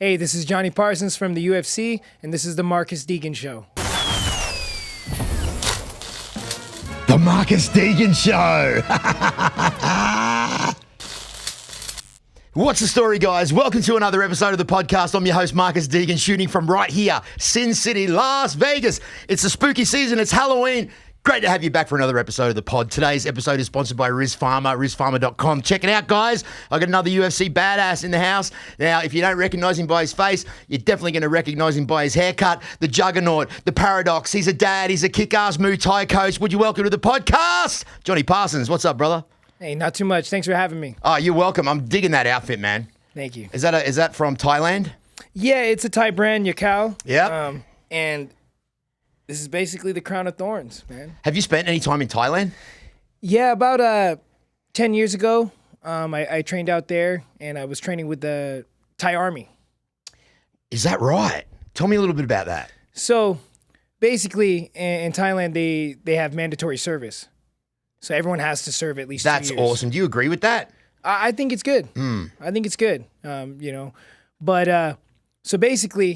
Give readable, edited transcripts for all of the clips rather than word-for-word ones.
Hey, this is Jonny Parsons from the UFC, and this is the Marcus Deegan Show. The Marcus Deegan Show. What's the story, guys? Welcome to another episode of the podcast. I'm your host, Marcus Deegan, shooting from right here, Sin City, Las Vegas. It's the spooky season. It's Halloween. Great to have you back for another episode of the pod. Today's episode is sponsored by Riz Pharma, rizpharma.com. Check it out, guys. I got another UFC badass in the house. Now, if you don't recognize him by his face, you're definitely going to recognize him by his haircut. The Juggernaut, the Paradox. He's a dad. He's a kick-ass Muay Thai coach. Would you welcome to the podcast, Jonny Parsons? What's up, brother? Hey, not too much. Thanks for having me. Oh, you're welcome. I'm digging that outfit, man. Thank you. Is that from Thailand? Yeah, it's a Thai brand, Yakao. Yeah. And this is basically the crown of thorns, man. Have you spent any time in Thailand? Yeah, about 10 years ago, I trained out there, and I was training with the Thai Army. Is that right? Tell me a little bit about that. So basically, in Thailand, they have mandatory service. So everyone has to serve at least 2 years. That's awesome. Do you agree with that? I think it's good. I think it's good. But so basically,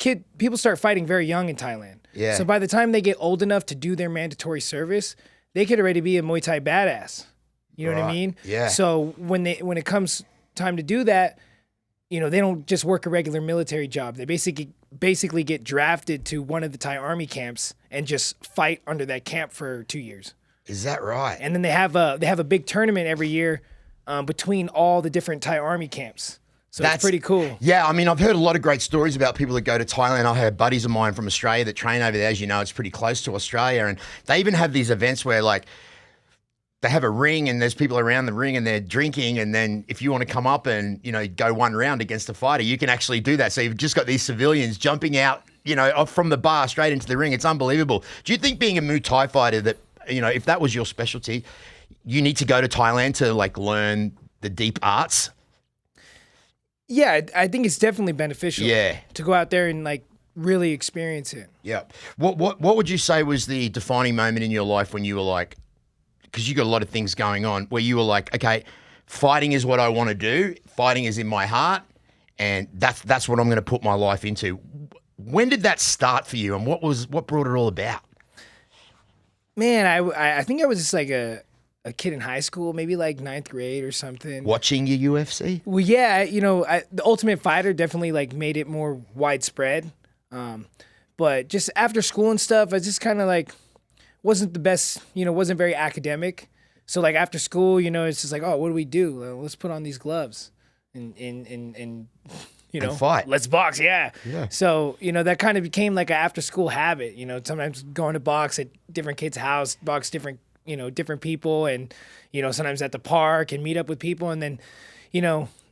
people start fighting very young in Thailand. Yeah. So by the time they get old enough to do their mandatory service, they could already be a Muay Thai badass. You know what I mean? Yeah. So when it comes time to do that, they don't just work a regular military job. They basically get drafted to one of the Thai army camps and just fight under that camp for 2 years. Is that right? And then they have a big tournament every year between all the different Thai army camps. So that's pretty cool. Yeah, I mean, I've heard a lot of great stories about people that go to Thailand. I have buddies of mine from Australia that train over there. As you know, it's pretty close to Australia. And they even have these events where, like, they have a ring and there's people around the ring and they're drinking. And then if you want to come up and, go one round against a fighter, you can actually do that. So you've just got these civilians jumping out, off from the bar straight into the ring. It's unbelievable. Do you think being a Muay Thai fighter that, if that was your specialty, you need to go to Thailand to, like, learn the deep arts? Yeah, I think it's definitely beneficial. Yeah. To go out there and, like, really experience it. Yeah. What would you say was the defining moment in your life when you were like, because you got a lot of things going on, where you were like, okay, fighting is what I want to do. Fighting is in my heart, and that's what I'm going to put my life into. When did that start for you, and what brought it all about? Man, I think I was just like a kid in high school, maybe like 9th grade or something. Watching your UFC? Well, yeah, the Ultimate Fighter definitely like made it more widespread. But just after school and stuff, I just kind of like wasn't the best, wasn't very academic. So like after school, it's just like, oh, what do we do? Let's put on these gloves and and fight. Let's box, yeah. So, that kind of became like an after school habit, sometimes going to box at different kids' house, box different people, and, sometimes at the park and meet up with people. And then,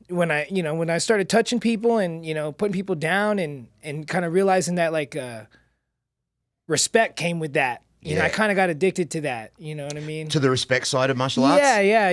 when I started touching people and, putting people down and kind of realizing that like, respect came with that. I kind of got addicted to that. You know what I mean? To the respect side of martial arts? Yeah.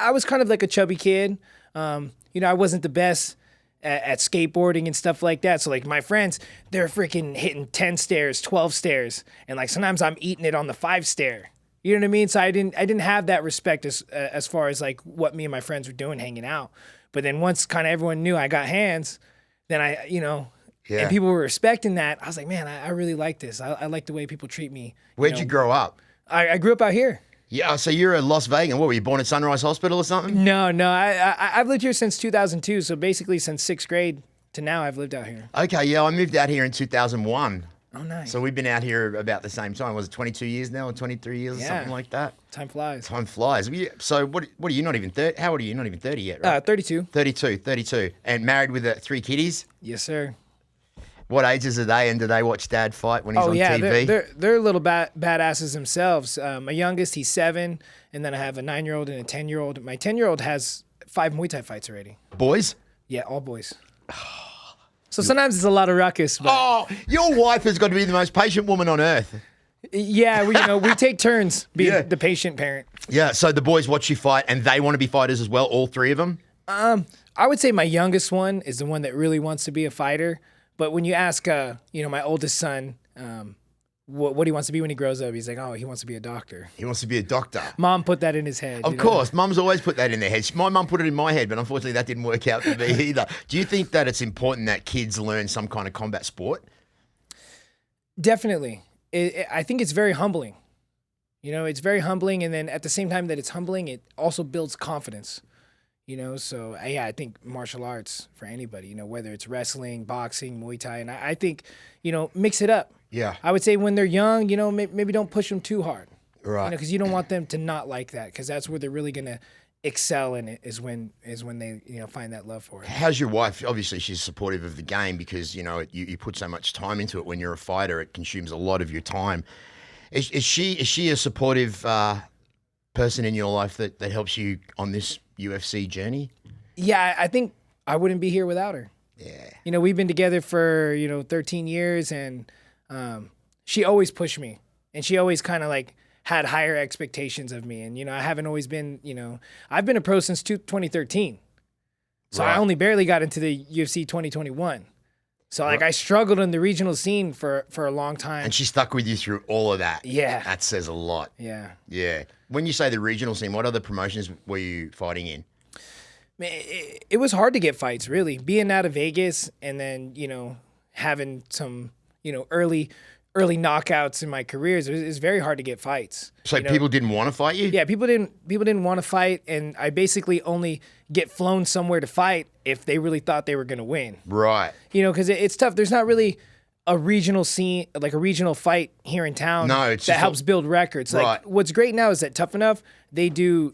I was kind of like a chubby kid. I wasn't the best at skateboarding and stuff like that. So like my friends, they're freaking hitting 10 stairs, 12 stairs. And like sometimes I'm eating it on the 5 stair. You know what I mean? So I didn't have that respect as far as like what me and my friends were doing hanging out. But then once kind of everyone knew I got hands, then and people were respecting that. I was like, man, I really like this. I like the way people treat me. Where'd you grow up? I grew up out here. Yeah, so you're a Las Vegas. What, were you born at Sunrise Hospital or something? No. I've lived here since 2002. So basically since 6th grade to now, I've lived out here. Okay, yeah, I moved out here in 2001. Oh, nice. So we've been out here about the same time. Was it 22 years now or 23 years or something like that? Time flies. Time flies. So what are you not even 30? How old are you? Not even 30 yet, right? 32. 32. And married with 3 kiddies? Yes, sir. What ages are they, and do they watch Dad fight when he's on TV? They're little badasses themselves. My youngest, he's 7, and then I have a 9-year-old and a 10-year-old. My 10-year-old has 5 Muay Thai fights already. Boys? Yeah, all boys. So sometimes it's a lot of ruckus. But oh, your wife has got to be the most patient woman on earth. Yeah, we take turns being the patient parent. Yeah, so the boys watch you fight, and they want to be fighters as well, all 3 of them? I would say my youngest one is the one that really wants to be a fighter. But when you ask, my oldest son, what he wants to be when he grows up. He's like, oh, he wants to be a doctor. He wants to be a doctor. Mom put that in his head. Of course, mums always put that in their heads. My mum put it in my head, but unfortunately that didn't work out for me either. Do you think that it's important that kids learn some kind of combat sport? Definitely. I think it's very humbling. It's very humbling, and then at the same time that it's humbling, it also builds confidence. So I think martial arts for anybody, whether it's wrestling, boxing, Muay Thai, and I think, mix it up. Yeah. I would say when they're young, maybe don't push them too hard. Right. Because you don't want them to not like that, because that's where they're really going to excel in it is when they, find that love for it. How's your wife? Obviously, she's supportive of the game because, you put so much time into it when you're a fighter. It consumes a lot of your time. Is she a supportive person in your life that helps you on this UFC journey? Yeah, I think I wouldn't be here without her. Yeah. We've been together for, 13 years, and she always pushed me, and she always kind of like had higher expectations of me. And, I haven't always been, I've been a pro since 2013. So Right. I only barely got into the UFC 2021. So like I struggled in the regional scene for a long time. And she stuck with you through all of that. Yeah. That says a lot. Yeah. Yeah. When you say the regional scene, what other promotions were you fighting in? Man, it was hard to get fights, really. Being out of Vegas and then, having some, early knockouts in my careers, it was very hard to get fights. So people didn't want to fight you? Yeah, people didn't want to fight, and I basically only get flown somewhere to fight if they really thought they were going to win. Right. Because it's tough. There's not really a regional scene, like a regional fight here in town that helps build records. Like Right. what's great now is that Tough Enough, they do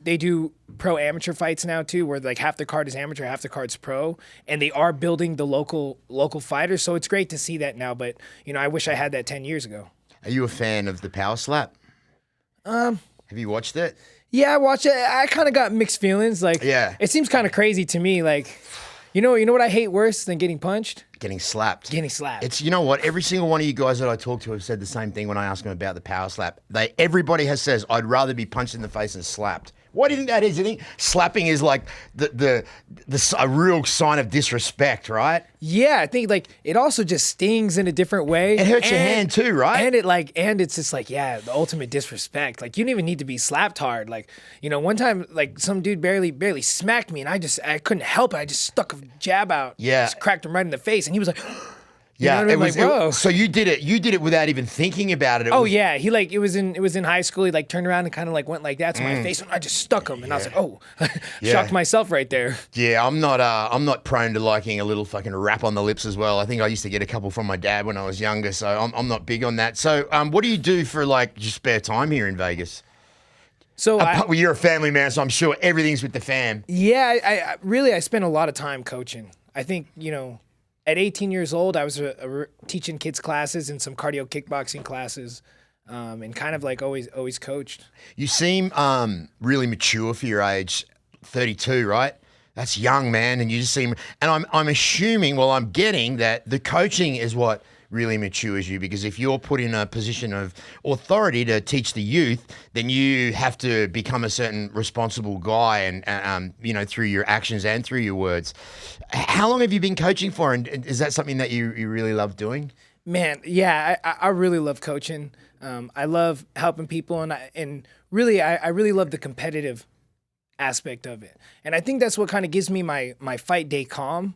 pro amateur fights now too, where like half the card is amateur, half the card's pro, and they are building the local fighters. So it's great to see that now, but I wish I had that 10 years ago. Are you a fan of the Power Slap? Have you watched it? Yeah, I watched it. I kind of got mixed feelings. Like, Yeah. it seems kind of crazy to me. Like, you know what I hate worse than getting punched? Getting slapped. Getting slapped. It's, you know what? Every single one of you guys that I talk to have said the same thing when I ask them about the Power Slap. Everybody has says, I'd rather be punched in the face than slapped. What do you think that is? You think slapping is like a real sign of disrespect, right? Yeah, I think like it also just stings in a different way. It hurts your hand too, right? And it's just like, yeah, the ultimate disrespect. Like you don't even need to be slapped hard. Like, one time like some dude barely smacked me and I couldn't help it. I just stuck a jab out. Yeah. Just cracked him right in the face and he was like, Yeah, it was like, bro. so you did it without even thinking about it. Yeah, he like it was in high school. He like turned around and kind of like went like that to my face, and I just stuck him, and I was like, oh, shocked myself right there. Yeah, I'm not prone to liking a little fucking rap on the lips as well. I think I used to get a couple from my dad when I was younger, so I'm not big on that. So, what do you do for like your spare time here in Vegas? So Well, you're a family man, so I'm sure everything's with the fam. Yeah, I spent a lot of time coaching. I think at 18 years old, I was teaching kids classes and some cardio kickboxing classes, and kind of like always coached. You seem really mature for your age, 32, right? That's young, man, and you just seem. And I'm assuming, well, I'm getting that the coaching is what really matures you, because if you're put in a position of authority to teach the youth, then you have to become a certain responsible guy, and through your actions and through your words. How long have you been coaching for, and is that something that you really love doing? Man, yeah, I really love coaching. I love helping people, and really, I really love the competitive aspect of it. And I think that's what kind of gives me my fight day calm,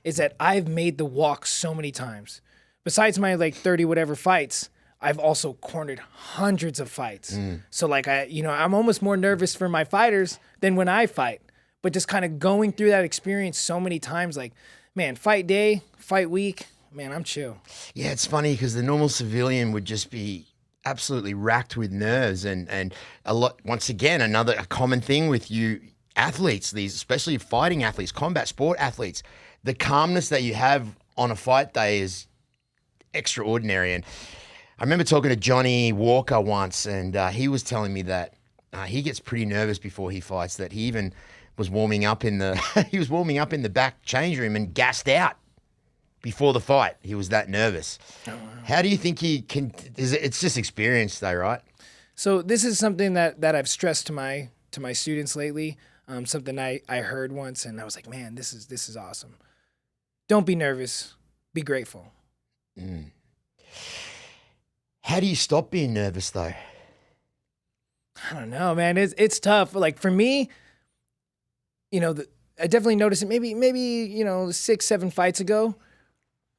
is that I've made the walk so many times. Besides my like 30 whatever fights, I've also cornered hundreds of fights. So like I'm almost more nervous for my fighters than when I fight. But just kind of going through that experience so many times, like, man, fight day, fight week, man, I'm chill. Yeah, it's funny because the normal civilian would just be absolutely racked with nerves, and a lot. Once again, a common thing with you athletes, these especially fighting athletes, combat sport athletes, the calmness that you have on a fight day is extraordinary. And I remember talking to Johnny Walker once, and he was telling me that he gets pretty nervous before he fights. That he even was warming up in the back change room and gassed out before the fight. He was that nervous. Oh, wow. How do you think he can? It's just experience, though, right? So this is something that I've stressed to my students lately. Something I heard once, and I was like, man, this is awesome. Don't be nervous. Be grateful. How do you stop being nervous though? I don't know, man. It's tough. Like for me, I definitely noticed it maybe 6-7 fights ago.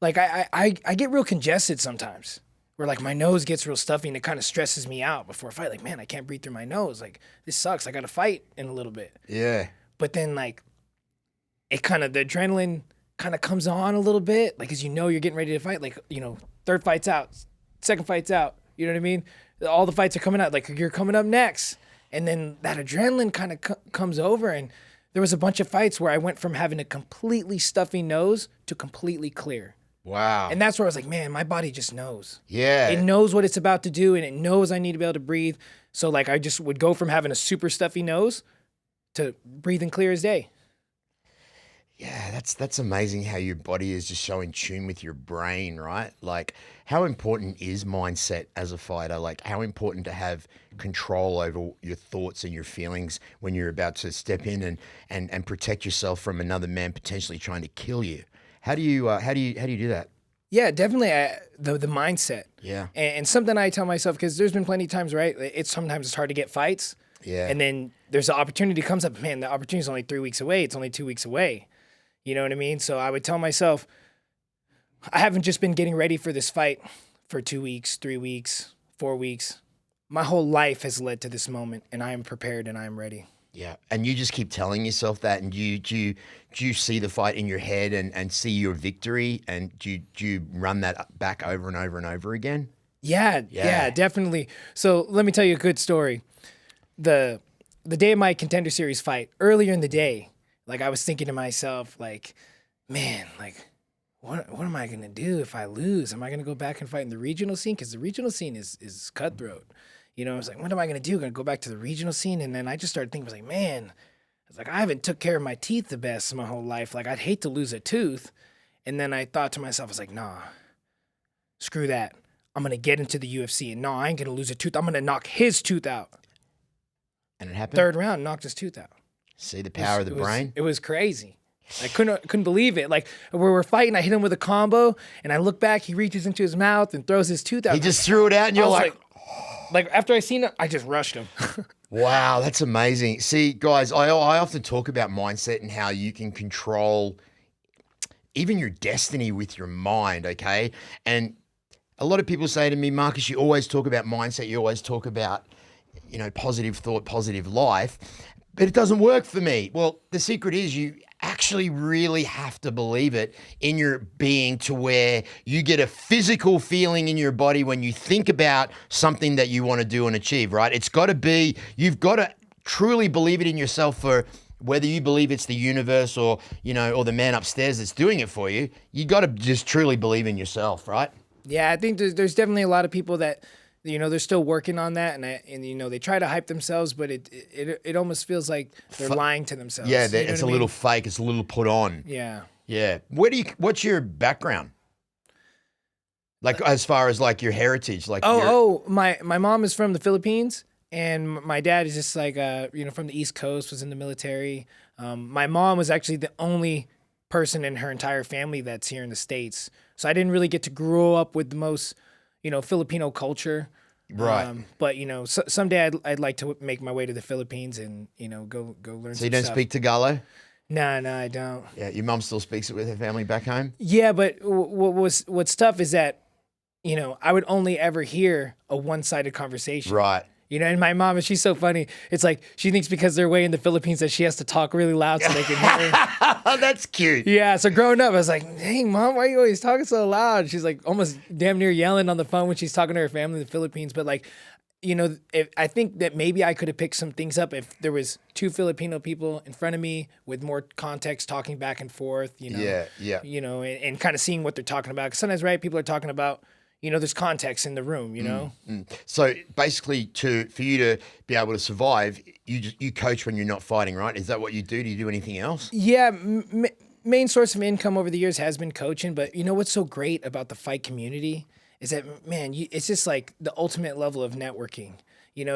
Like I get real congested sometimes, where like my nose gets real stuffy and it kind of stresses me out before a fight. Like, man, I can't breathe through my nose. Like this sucks. I got to fight in a little bit. Yeah. But then like the adrenaline kind of comes on a little bit, like as you're getting ready to fight. Like third fight's out, second fight's out. You know what I mean? All the fights are coming out. Like you're coming up next, and then that adrenaline kind of comes over. And there was a bunch of fights where I went from having a completely stuffy nose to completely clear. Wow. And that's where I was like, man, my body just knows. Yeah. It knows what it's about to do, and it knows I need to be able to breathe. So like I just would go from having a super stuffy nose to breathing clear as day. Yeah, that's amazing how your body is just so in tune with your brain, right? Like, how important is mindset as a fighter? Like, how important to have control over your thoughts and your feelings when you're about to step in and protect yourself from another man potentially trying to kill you? How do you do that? Yeah, definitely the mindset. Yeah. And something I tell myself, because there's been plenty of times, right? Sometimes it's hard to get fights. Yeah. And then there's an opportunity comes up. Man, the opportunity is only 3 weeks away. It's only 2 weeks away. You know what I mean? So I would tell myself, I haven't just been getting ready for this fight for 2 weeks, 3 weeks, 4 weeks. My whole life has led to this moment, and I am prepared and I am ready. Yeah. And you just keep telling yourself that, and do you see the fight in your head and see your victory, and do you run that back over and over and over again? Yeah, definitely. So let me tell you a good story. The day of my Contender Series fight, earlier in the day, like I was thinking to myself, like, man, like, what am I gonna do if I lose? Am I gonna go back and fight in the regional scene? Because the regional scene is cutthroat. I was like, what am I gonna do? Gonna go back to the regional scene? And then I just started thinking, I was like, man, I was like, I haven't took care of my teeth the best my whole life. Like, I'd hate to lose a tooth. And then I thought to myself, I was like, nah, screw that. I'm gonna get into the UFC, and no, I ain't gonna lose a tooth. I'm gonna knock his tooth out. And it happened. Third round, knocked his tooth out. See the power of the brain? It was crazy. I couldn't believe it. Like, we were fighting, I hit him with a combo, and I look back, he reaches into his mouth and throws his tooth out. He just threw it out, and you're like, after I seen it, I just rushed him. Wow, that's amazing. See, guys, I often talk about mindset and how you can control even your destiny with your mind, okay? And a lot of people say to me, Marcus, you always talk about mindset, you always talk about, positive thought, positive life, but it doesn't work for me. Well, the secret is you actually really have to believe it in your being to where you get a physical feeling in your body when you think about something that you want to do and achieve, right? It's got to be, you've got to truly believe it in yourself for whether you believe it's the universe or, or the man upstairs that's doing it for you. You got to just truly believe in yourself, right? Yeah, I think there's definitely a lot of people that, they're still working on that, and they try to hype themselves, but it almost feels like they're lying to themselves. Yeah, it's a little fake. It's a little put on. Yeah. Yeah. What's your background? Like as far as like your heritage, like my mom is from the Philippines, and my dad is just like from the East Coast, was in the military. My mom was actually the only person in her entire family that's here in the States, so I didn't really get to grow up with the most Filipino culture. Right. But someday I'd like to make my way to the Philippines and go learn. So you don't speak Tagalog? No, I don't. Yeah, your mom still speaks it with her family back home? Yeah, but what's tough is that I would only ever hear a one-sided conversation. Right. And my mom, she's so funny. It's like she thinks because they're way in the Philippines that she has to talk really loud so they can hear her. That's cute. Yeah, so growing up, I was like, dang, Mom, why are you always talking so loud? She's like almost damn near yelling on the phone when she's talking to her family in the Philippines. But like, I think that maybe I could have picked some things up if there was two Filipino people in front of me with more context talking back and forth, Yeah. And kind of seeing what they're talking about. 'Cause sometimes, right, people are talking about, there's context in the room, So basically, for you to be able to survive, you coach when you're not fighting, right? Is that what you do? Do you do anything else? Yeah, main source of income over the years has been coaching. But what's so great about the fight community is that, man, it's just like the ultimate level of networking.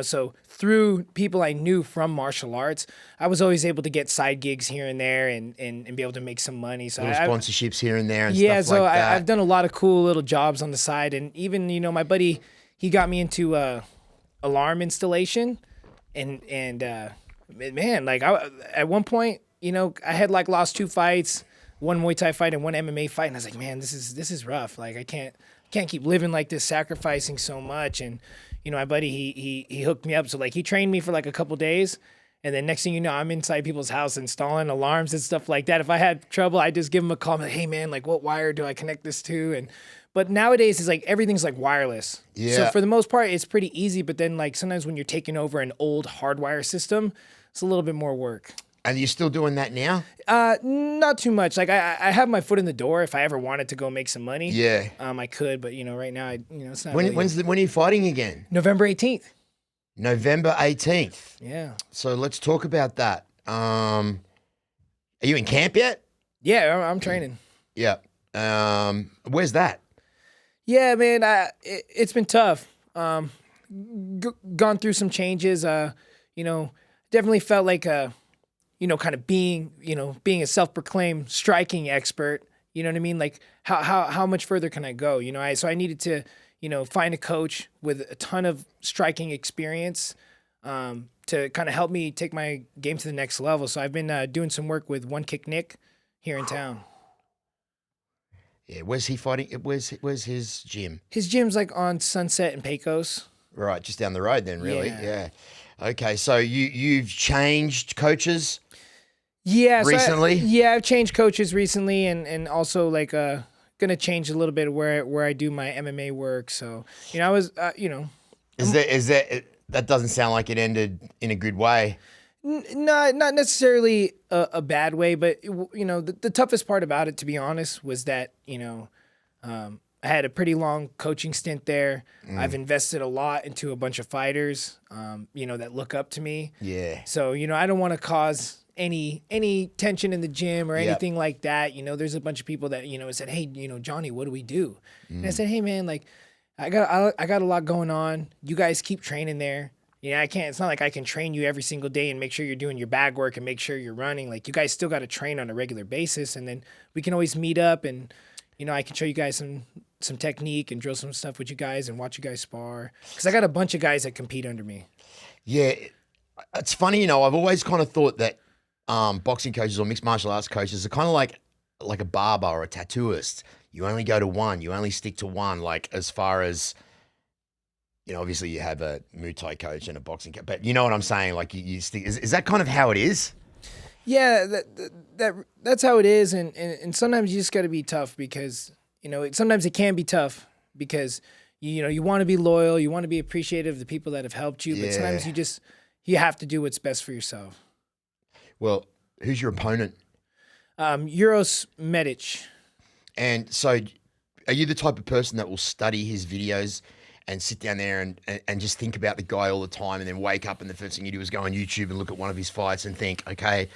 So through people I knew from martial arts, I was always able to get side gigs here and there and be able to make some money. So sponsorships here and there and stuff stuff like that. I've done a lot of cool little jobs on the side. And even, my buddy, he got me into alarm installation, and man, like at one point, I had like lost 2 fights, one Muay Thai fight and one MMA fight, and I was like, man, this is rough. Like I can't keep living like this, sacrificing so much. And my buddy he hooked me up, so like he trained me for like a couple days. And then next thing you know, I'm inside people's house installing alarms and stuff like that. If I had trouble, I just give them a call. I'm like, hey man, like what wire do I connect this to? But nowadays it's like everything's like wireless. Yeah. So for the most part, it's pretty easy. But then like sometimes when you're taking over an old hardwire system, it's a little bit more work. And you're still doing that now? Not too much. Like I have my foot in the door. If I ever wanted to go make some money, Yeah. I could. But right now, it's not. When really are you fighting again? November 18th. November 18th. Yeah. So let's talk about that. Are you in camp yet? Yeah, I'm training. Yeah. Where's that? Yeah, man. It's been tough. Gone through some changes. Definitely felt like kind of being a self-proclaimed striking expert. You know what I mean? Like how much further can I go? So I needed to find a coach with a ton of striking experience to kind of help me take my game to the next level. So I've been doing some work with One Kick Nick here in town. Yeah, where's he fighting? Where's his gym? His gym's like on Sunset and Pecos. Right, just down the road then, really. Yeah. Okay, so you've changed coaches? Yeah. Recently? I've changed coaches recently, and also like gonna change a little bit where I do my MMA work. So I was Is that doesn't sound like it ended in a good way? Not necessarily a bad way, but the toughest part about it, to be honest, was that I had a pretty long coaching stint there. I've invested a lot into a bunch of fighters, that look up to me. Yeah. So I don't want to cause any tension in the gym or anything like that. There's a bunch of people that said, hey, Johnny, what do we do? And I said, hey man, like I got a lot going on. You guys keep training there. I can't. It's not like I can train you every single day and make sure you're doing your bag work and make sure you're running. Like you guys still got to train on a regular basis, and then we can always meet up and I can show you guys some technique and drill some stuff with you guys and watch you guys spar. Because I got a bunch of guys that compete under me. Yeah, it's funny. I've always kind of thought that boxing coaches or mixed martial arts coaches are kind of like a barber or a tattooist. You only go to one. You only stick to one. Like as far as obviously you have a Muay Thai coach and a boxing coach, but you know what I'm saying? Like you stick. Is that kind of how it is? Yeah, that's how it is, and sometimes you just got to be tough because sometimes it can be tough because you want to be loyal, you want to be appreciative of the people that have helped you, but sometimes you have to do what's best for yourself. Well, who's your opponent? Euros Medic. And so, are you the type of person that will study his videos and sit down there and just think about the guy all the time and then wake up and the first thing you do is go on YouTube and look at one of his fights and think, okay,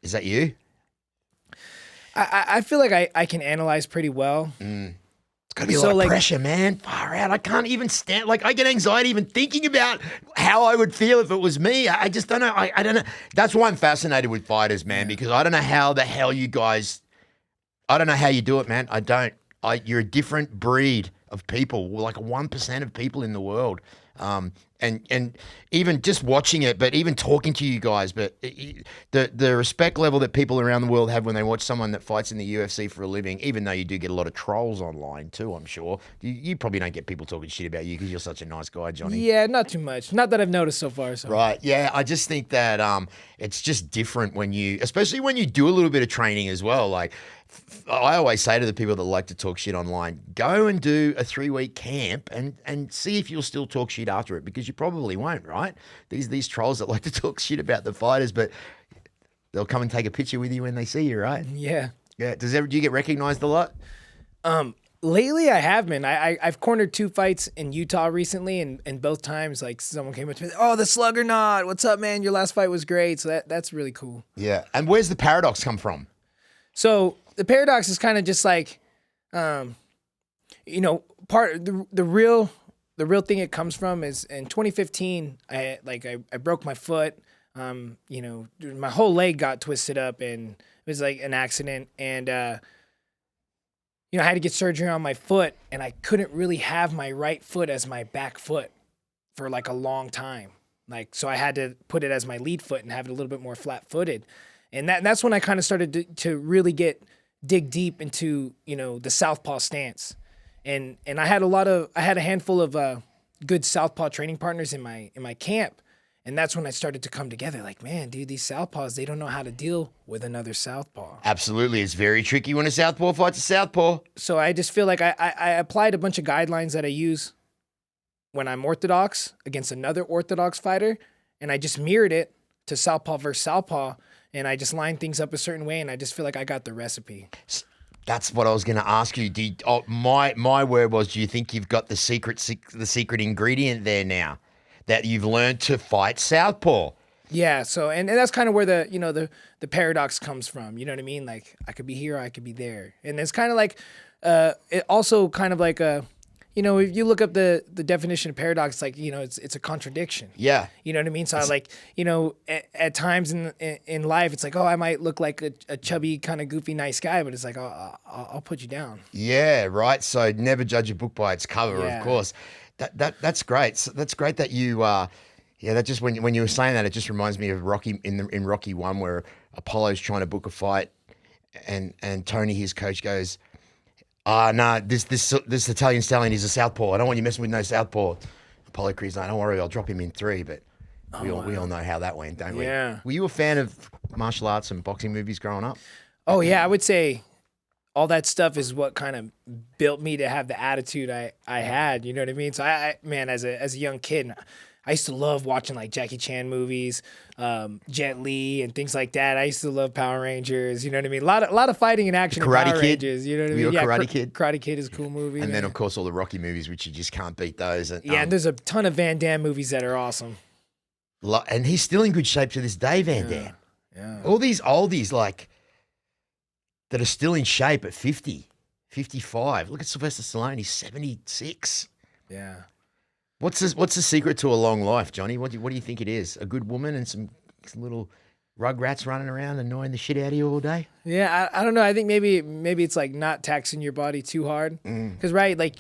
is that you? I feel like I can analyze pretty well. It's got to be a lot of pressure, man. Far out. I can't even stand. Like I get anxiety even thinking about how I would feel if it was me. I just don't know. I don't know. That's why I'm fascinated with fighters, man, because I don't know how the hell you guys. I don't know how you do it, man. I don't. You're a different breed of people. We're like 1% of people in the world. And even just watching it, but even talking to you guys, but the respect level that people around the world have when they watch someone that fights in the UFC for a living, even though you do get a lot of trolls online too, I'm sure. You probably don't get people talking shit about you because you're such a nice guy, Johnny. Yeah, not too much. Not that I've noticed so far. So. Right. Yeah, I just think that it's just different especially when you do a little bit of training as well. Like, I always say to the people that like to talk shit online, go and do a 3-week camp and see if you'll still talk shit after it, because you probably won't, right? These trolls that like to talk shit about the fighters, but they'll come and take a picture with you when they see you, right? Yeah. Yeah. Do you get recognized a lot? Lately I have been. I've cornered 2 fights in Utah recently, and both times like someone came up to me, oh, the Sluggeraunt, what's up, man? Your last fight was great. So that's really cool. Yeah. And where's the paradox come from? So the paradox is kind of just like, part the real thing it comes from is in 2015, I broke my foot. My whole leg got twisted up and it was like an accident. And I had to get surgery on my foot, and I couldn't really have my right foot as my back foot for like a long time. Like, so I had to put it as my lead foot and have it a little bit more flat-footed. And that's when I kind of started to really dig deep into, the southpaw stance. And I had a handful of good southpaw training partners in my camp. And that's when I started to come together. Like, man, dude, these southpaws, they don't know how to deal with another southpaw. Absolutely. It's very tricky when a southpaw fights a southpaw. So I just feel like I applied a bunch of guidelines that I use when I'm orthodox against another orthodox fighter. And I just mirrored it to southpaw versus southpaw. And I just lined things up a certain way. And I just feel like I got the recipe. That's what I was going to ask you. My word was, do you think you've got the secret ingredient there now? That you've learned to fight southpaw. Yeah, so and that's kind of where the paradox comes from. You know what I mean? Like, I could be here, I could be there. And it's kind of like it also kind of like if you look up the definition of paradox, like, it's a contradiction. Yeah. You know what I mean? So at times in life, it's like, oh, I might look like a chubby, kind of goofy, nice guy, but it's like, oh, I'll put you down. Yeah, right. So never judge a book by its cover, Yeah. of course. That's great. So that's great that you that just when you were saying that, it just reminds me of Rocky in Rocky 1 where Apollo's trying to book a fight and Tony, his coach, goes, no, this Italian stallion is a southpaw. I don't want you messing with no southpaw. Apollo Creed's like, don't worry, I'll drop him in 3, but we all know how that went, don't we? Yeah. Were you a fan of martial arts and boxing movies growing up? Oh yeah, I would say all that stuff is what kind of built me to have the attitude I had. You know what I mean? So I man, as a young kid, I used to love watching like Jackie Chan movies, Jet Li and things like that. I used to love Power Rangers. You know what I mean? A lot of fighting and action in Karate Power Kid? Rangers. You know what I Were mean? you a Karate Kid? Karate Kid is a cool movie. And man. then, of course, all the Rocky movies, which you just can't beat those. And, and there's a ton of Van Damme movies that are awesome. and he's still in good shape to this day, Van Damme. Yeah. All these oldies, like, that are still in shape at 50, 55. Look at Sylvester Stallone. He's 76. Yeah. What's the secret to a long life, Johnny? What do you think it is? A good woman and some little rugrats running around annoying the shit out of you all day? Yeah, I don't know. I think maybe it's like not taxing your body too hard. Because right, like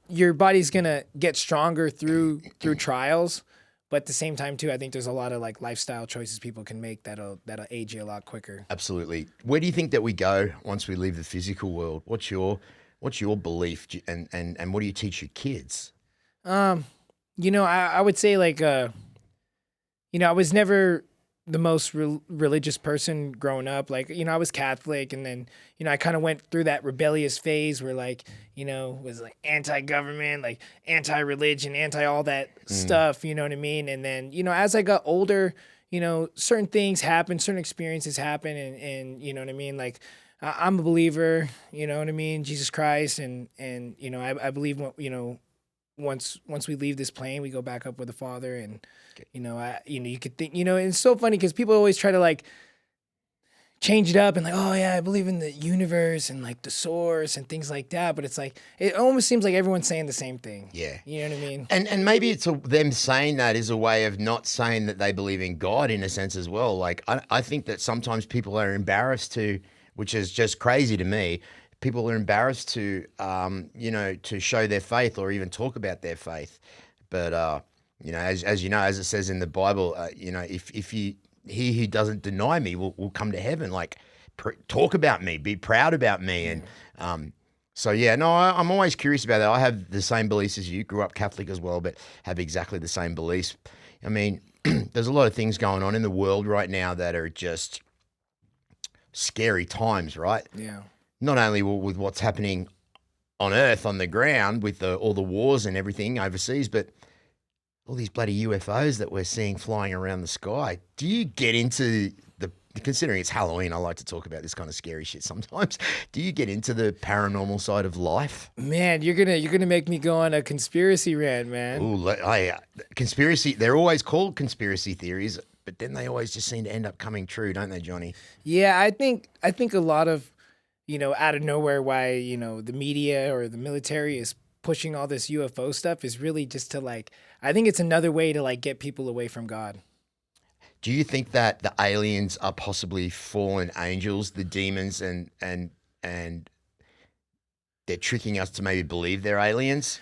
your body's gonna get stronger through trials, but at the same time too, I think there's a lot of like lifestyle choices people can make that'll age you a lot quicker. Absolutely. Where do you think that we go once we leave the physical world? What's your belief, and what do you teach your kids? I would say like I was never the most religious person growing up. Like, I was Catholic, and then, I kind of went through that rebellious phase where like, was like anti-government, like anti-religion, anti all that stuff, you know what I mean? And then, as I got older, certain things happen, certain experiences happen, and you know what I mean? Like, I'm a believer, you know what I mean? Jesus Christ, and I believe, once we leave this plane, we go back up with the Father, and you could think, and it's so funny because people always try to like change it up and like, oh yeah, I believe in the universe and like the source and things like that, but it's like it almost seems like everyone's saying the same thing. Yeah, you know what I mean. And maybe it's them saying that is a way of not saying that they believe in God in a sense as well. Like I think that sometimes people are embarrassed to, which is just crazy to me. People are embarrassed to, to show their faith or even talk about their faith. But, as you know, as it says in the Bible, if he who doesn't deny me will come to heaven. Like, talk about me, be proud about me. And I'm always curious about that. I have the same beliefs as you, grew up Catholic as well, but have exactly the same beliefs. I mean, there's a lot of things going on in the world right now that are just scary times, right? Yeah. Not only with what's happening on Earth, on the ground, with all the wars and everything overseas, but all these bloody UFOs that we're seeing flying around the sky. Do you get into considering it's Halloween, I like to talk about this kind of scary shit sometimes. Do you get into the paranormal side of life? Man, you're gonna make me go on a conspiracy rant, man. Ooh, conspiracy. They're always called conspiracy theories, but then they always just seem to end up coming true, don't they, Johnny? Yeah, I think a lot of, out of nowhere, why, the media or the military is pushing all this UFO stuff is really just to like, I think it's another way to like get people away from God. Do you think that the aliens are possibly fallen angels, the demons, and they're tricking us to maybe believe they're aliens?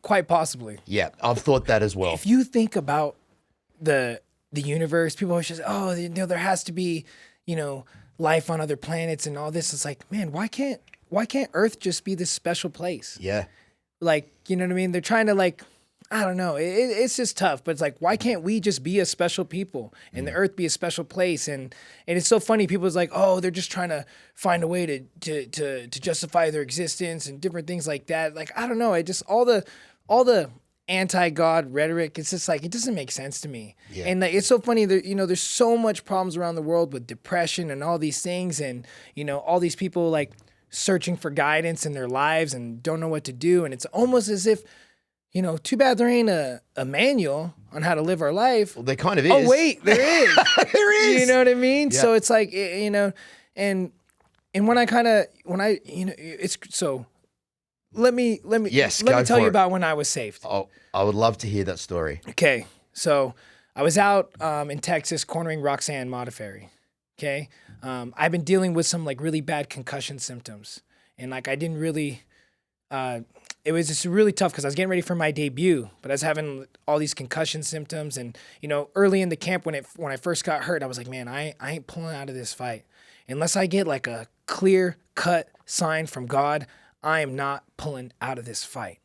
Quite possibly. Yeah, I've thought that as well. If you think about the universe, people always just, oh, there has to be, life on other planets and all this. It's like, man, why can't Earth just be this special place? Yeah. Like, you know what I mean? They're trying to I don't know. It's just tough, but it's like, why can't we just be a special people and the Earth be a special place? And it's so funny. People's like, oh, they're just trying to find a way to justify their existence and different things like that. Like, I don't know. All the anti-God rhetoric, it's just like, it doesn't make sense to me. Yeah. And it's so funny that, there's so much problems around the world with depression and all these things. And, all these people like searching for guidance in their lives and don't know what to do. And it's almost as if, too bad there ain't a manual on how to live our life. Well, there kind of is. Oh, wait, there is. There is. You know what I mean? Yeah. So it's like, and it's so let me tell you about when I was saved. Oh, I would love to hear that story. Okay. So I was out in Texas cornering Roxanne Modafferi. Okay. I've been dealing with some like really bad concussion symptoms. And like I didn't really it was just really tough because I was getting ready for my debut, but I was having all these concussion symptoms. And, early in the camp when I first got hurt, I was like, man, I ain't pulling out of this fight. Unless I get like a clear cut sign from God, I am not pulling out of this fight.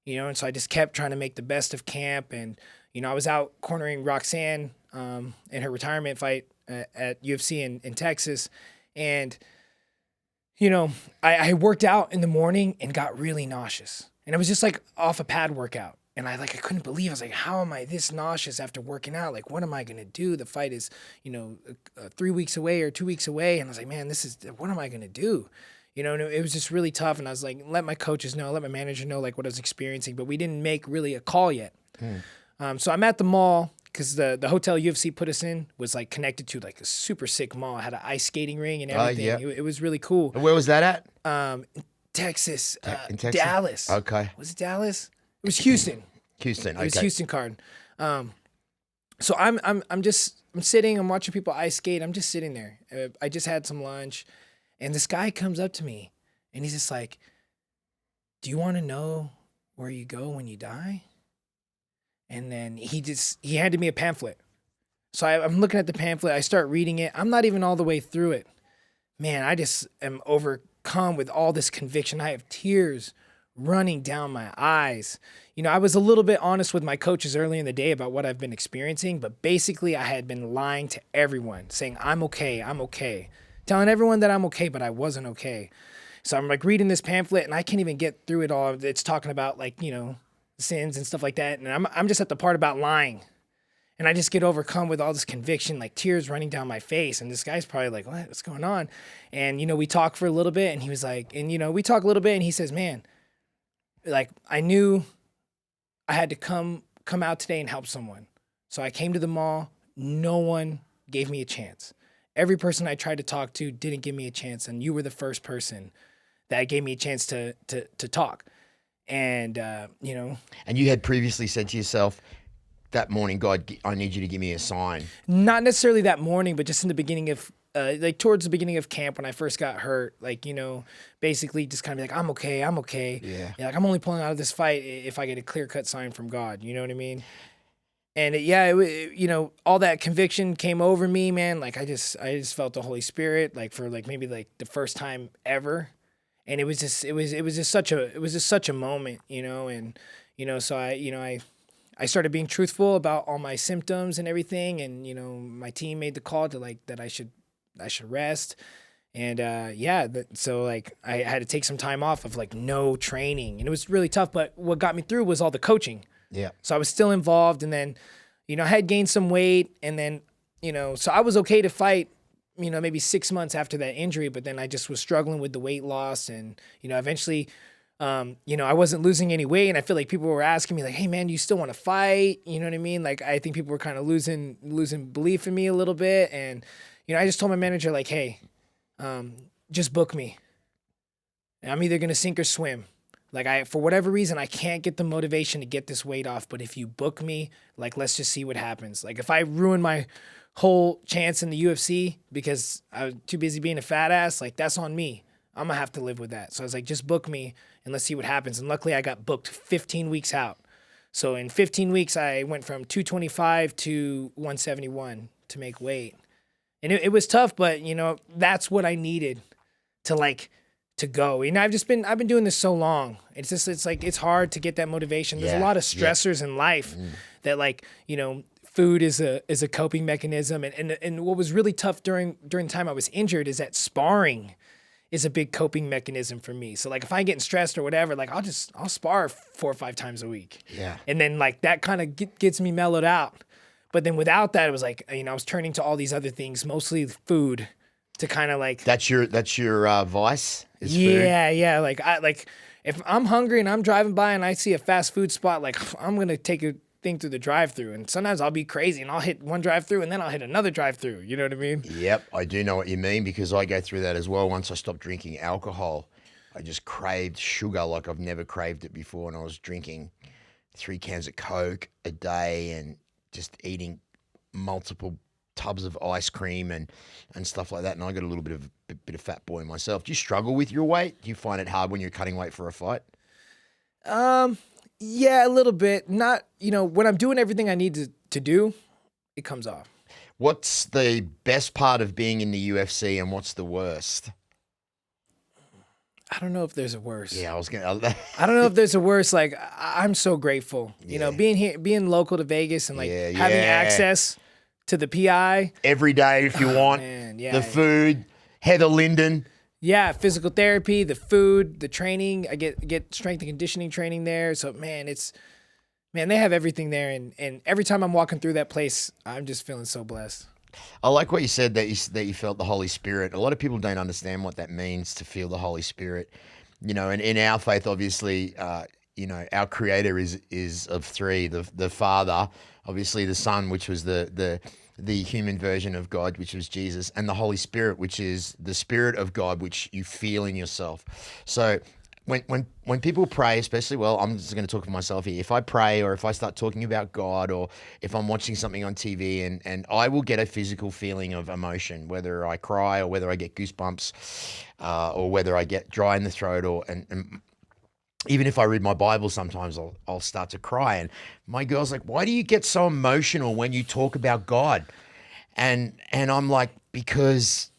And so I just kept trying to make the best of camp. And, I was out cornering Roxanne in her retirement fight at UFC in Texas. And, I worked out in the morning and got really nauseous. And it was just like off a pad workout. And I couldn't believe, I was like, how am I this nauseous after working out? Like, what am I going to do? The fight is, 3 weeks away or 2 weeks away. And I was like, man, what am I going to do? And it was just really tough. And I was like, let my coaches know, let my manager know like what I was experiencing. But we didn't make really a call yet. So I'm at the mall because the hotel UFC put us in was like connected to like a super sick mall. It had an ice skating ring and everything. Yeah. It was really cool. And where was that at? Texas, in Texas? Dallas. Okay. Was it Dallas? It was Houston. Houston. Okay. It was Houston card. So I'm sitting, I'm watching people ice skate. I'm just sitting there. I just had some lunch, and this guy comes up to me, and he's just like, "Do you want to know where you go when you die?" And then he handed me a pamphlet. So I'm looking at the pamphlet. I start reading it. I'm not even all the way through it. Man, I just am overcome with all this conviction. I have tears running down my eyes. I was a little bit honest with my coaches early in the day about what I've been experiencing, but basically I had been lying to everyone, saying, I'm okay. Telling everyone that I'm okay, but I wasn't okay. So I'm like reading this pamphlet and I can't even get through it all. It's talking about like, sins and stuff like that. And I'm just at the part about lying. And I just get overcome with all this conviction, like tears running down my face. And this guy's probably like, what's going on? And, we talk for a little bit and he was like, we talk a little bit and he says, man, like I knew I had to come out today and help someone. So I came to the mall. No one gave me a chance. Every person I tried to talk to didn't give me a chance. And you were the first person that gave me a chance to talk. And, And you had previously said to yourself that morning, God, I need you to give me a sign. Not necessarily that morning, but just in the beginning of, towards the beginning of camp when I first got hurt, basically just kind of be like, I'm okay. Yeah. Like I'm only pulling out of this fight if I get a clear-cut sign from God. You know what I mean? And all that conviction came over me, man. Like I just felt the Holy Spirit, like for like maybe like the first time ever. And it was just such a moment, and, so I started being truthful about all my symptoms and everything. And, my team made the call to like, that I should rest. And, so like I had to take some time off of like no training and it was really tough. But what got me through was all the coaching. Yeah. So I was still involved. And then, I had gained some weight and then, so I was okay to fight, maybe 6 months after that injury, but then I just was struggling with the weight loss and, eventually, I wasn't losing any weight and I feel like people were asking me like, hey man, do you still want to fight? You know what I mean? Like, I think people were kind of losing belief in me a little bit. And, I just told my manager like, hey, just book me. I'm either going to sink or swim. Like for whatever reason, I can't get the motivation to get this weight off. But if you book me, like, let's just see what happens. Like if I ruin my whole chance in the UFC because I was too busy being a fat ass, like that's on me. I'm gonna have to live with that. So I was like, just book me and let's see what happens. And luckily I got booked 15 weeks out. So in 15 weeks, I went from 225 to 171 to make weight. And it was tough, but that's what I needed to go. I've been doing this so long. It's hard to get that motivation. There's a lot of stressors in life that food is a coping mechanism. And what was really tough during the time I was injured is that sparring is a big coping mechanism for me. So if I'm getting stressed or whatever, I'll spar 4 or 5 times a week. Yeah. And then that kind of gets me mellowed out. But then without that, it was I was turning to all these other things, mostly food, to kind of That's your vice. Is food? Yeah. If I'm hungry and I'm driving by and I see a fast food spot, I'm gonna take a thing through the drive-through, and sometimes I'll be crazy and I'll hit one drive-through and then I'll hit another drive-through. You know what I mean? Yep, I do know what you mean, because I go through that as well. Once I stopped drinking alcohol, I just craved sugar like I've never craved it before, and I was drinking 3 cans of Coke a day and just eating multiple tubs of ice cream and stuff like that. And I got a little bit of fat boy myself. Do you struggle with your weight? Do you find it hard when you're cutting weight for a fight? Yeah, a little bit. Not, when I'm doing everything I need to do, it comes off. What's the best part of being in the UFC and what's the worst? I don't know if there's a worse. Yeah, I was gonna. I don't know if there's a worse. I'm so grateful. Being here, being local to Vegas, and having access to the PI every day if you want. Man, yeah. The food, Heather Linden. Yeah, physical therapy, the food, the training. I get strength and conditioning training there. So man, they have everything there, and every time I'm walking through that place, I'm just feeling so blessed. I like what you said, that you felt the Holy Spirit. A lot of people don't understand what that means, to feel the Holy Spirit. And in our faith, obviously, our Creator is of 3: the Father, obviously the Son, which was the human version of God, which was Jesus, and the Holy Spirit, which is the Spirit of God, which you feel in yourself. So when people pray, especially, I'm just going to talk for myself here. If I pray, or if I start talking about God, or if I'm watching something on TV, and I will get a physical feeling of emotion, whether I cry or whether I get goosebumps, or whether I get dry in the throat, and even if I read my Bible, sometimes I'll start to cry. And my girl's like, "Why do you get so emotional when you talk about God?" And I'm like, "Because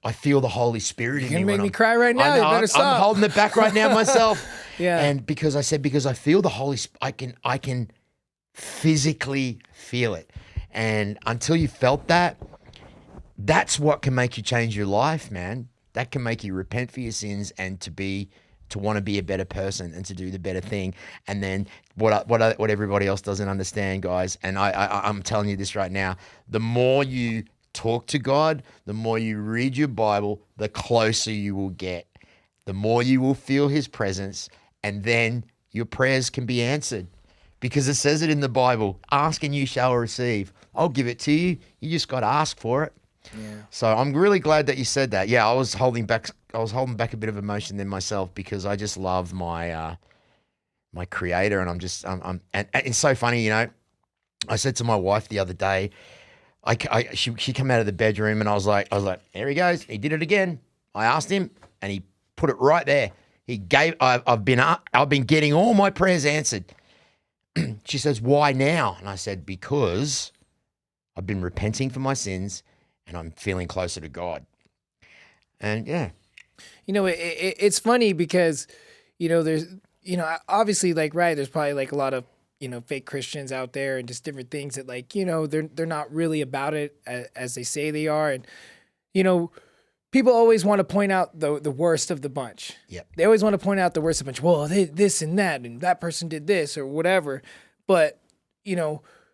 I feel the Holy Spirit in me." You're gonna make me cry right now. You better stop. I'm holding it back right now myself. Yeah. And because I feel the Holy Spirit, I can physically feel it. And until you felt that, that's what can make you change your life, man. That can make you repent for your sins and to want to be a better person and to do the better thing. And then what everybody else doesn't understand, guys, and I'm telling you this right now, the more you talk to God, the more you read your Bible, the closer you will get. The more you will feel His presence, and then your prayers can be answered. Because it says it in the Bible, ask and you shall receive. I'll give it to you. You just got to ask for it. Yeah. So I'm really glad that you said that. Yeah, I was holding back a bit of emotion in myself, because I just love my Creator, and and it's so funny, I said to my wife the other day, she came out of the bedroom, and I was like, there he goes. He did it again. I asked him, and he put it right there. I've been getting all my prayers answered. She says, "Why now?" And I said, "Because I've been repenting for my sins, and I'm feeling closer to God." And yeah, it's funny because, there's, obviously, right, there's probably a lot of fake Christians out there, and just different things that they're not really about it as they say they are. And, people always want to point out the worst of the bunch. Yep. They always want to point out the worst of the bunch. Well, this and that person did this or whatever. But,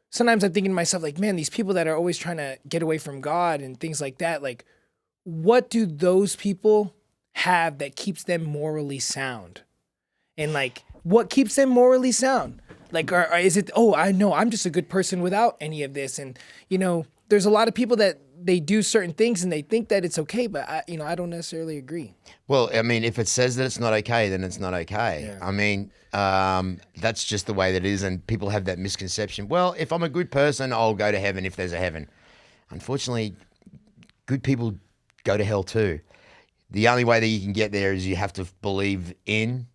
sometimes I'm thinking to myself, man, these people that are always trying to get away from God and things like that, what do those people have that keeps them morally sound? And what keeps them morally sound? Or is it, I know I'm just a good person without any of this. And, there's a lot of people that they do certain things and they think that it's okay, but I don't necessarily agree. Well, I mean, if it says that it's not okay, then it's not okay. Yeah. I mean, that's just the way that it is. And people have that misconception. Well, if I'm a good person, I'll go to heaven if there's a heaven. Unfortunately, good people go to hell too. the only way that you can get there is you have to believe in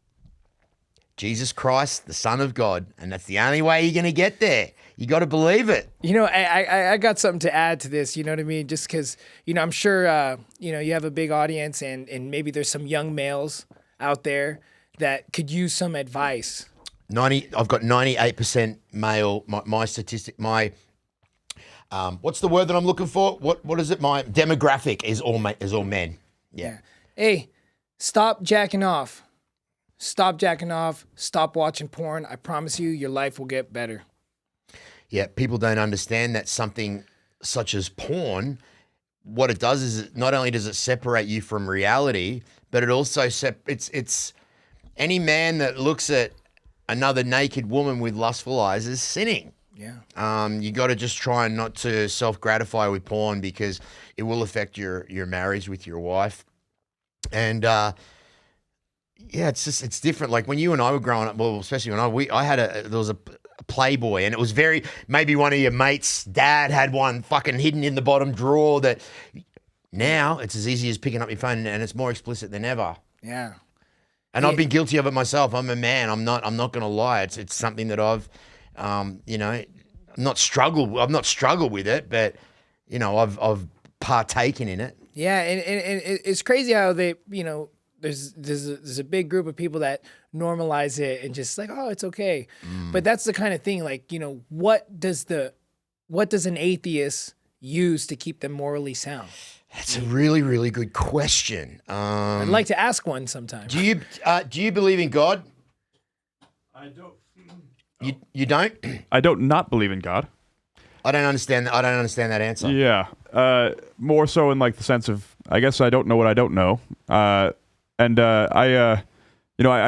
Jesus Christ, the Son of God, and that's the only way you're going to get there. You got to believe it. You know, I got something to add to this, you know what I mean? Just because, you know, I'm sure, you know, you have a big audience and maybe there's some young males out there that could use some advice. I've got 98% male. My statistic, what's the word that I'm looking for? What is it? My demographic is all men. Yeah. Hey, stop jacking off. Stop jacking off. Stop watching porn. I promise you, your life will get better. Yeah, people don't understand that something such as porn, what it does is not only does it separate you from reality, but it also it's any man that looks at another naked woman with lustful eyes is sinning. Yeah. You got to just try not to self-gratify with porn because it will affect your marriage with your wife. And yeah, it's different. Like when you and I were growing up, well, especially when there was a Playboy, and it was maybe one of your mates' dad had one fucking hidden in the bottom drawer. That now it's as easy as picking up your phone, and it's more explicit than ever. Yeah. And I've been guilty of it myself. I'm a man. I'm not going to lie. It's something that I've, you know, not struggled. I've not struggled with it, but you know, I've partaken in it. Yeah, and it's crazy how they, you know, there's a big group of people that normalize it and just like, oh, it's okay. But that's the kind of thing, like, you know, what does an atheist use to keep them morally sound? That's a really, really good question. I'd like to ask one sometime. Do you believe in God? I don't. You don't? I don't not believe in God. I don't understand that answer. Yeah. More so in like the sense of, I guess I don't know what I don't know. I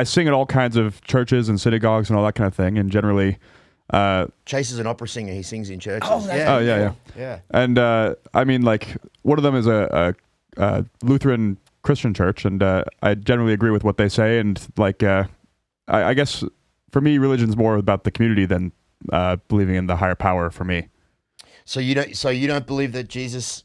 sing at all kinds of churches and synagogues and all that kind of thing. And generally, Chase is an opera singer. He sings in churches. Yeah. And I mean, like, one of them is a Lutheran Christian church, and I generally agree with what they say. And like, I guess for me, religion's more about the community than believing in the higher power. For me. So you don't believe that Jesus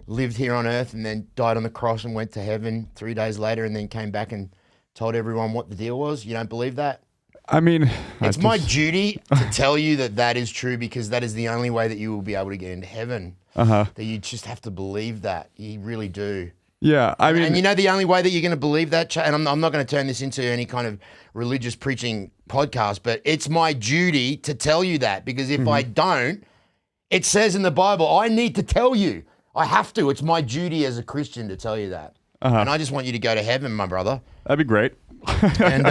lived here on earth and then died on the cross and went to heaven 3 days later and then came back and told everyone what the deal was? You don't believe that? I mean, it's my duty to tell you that is true because that is the only way that you will be able to get into heaven. That you just have to believe that. You really do. Yeah, I mean... And you know the only way that you're going to believe that, and I'm not going to turn this into any kind of religious preaching podcast, but it's my duty to tell you that because if I don't, it says in the Bible, I need to tell you. I have to. It's my duty as a Christian to tell you that. And I just want you to go to heaven, my brother. That'd be great. And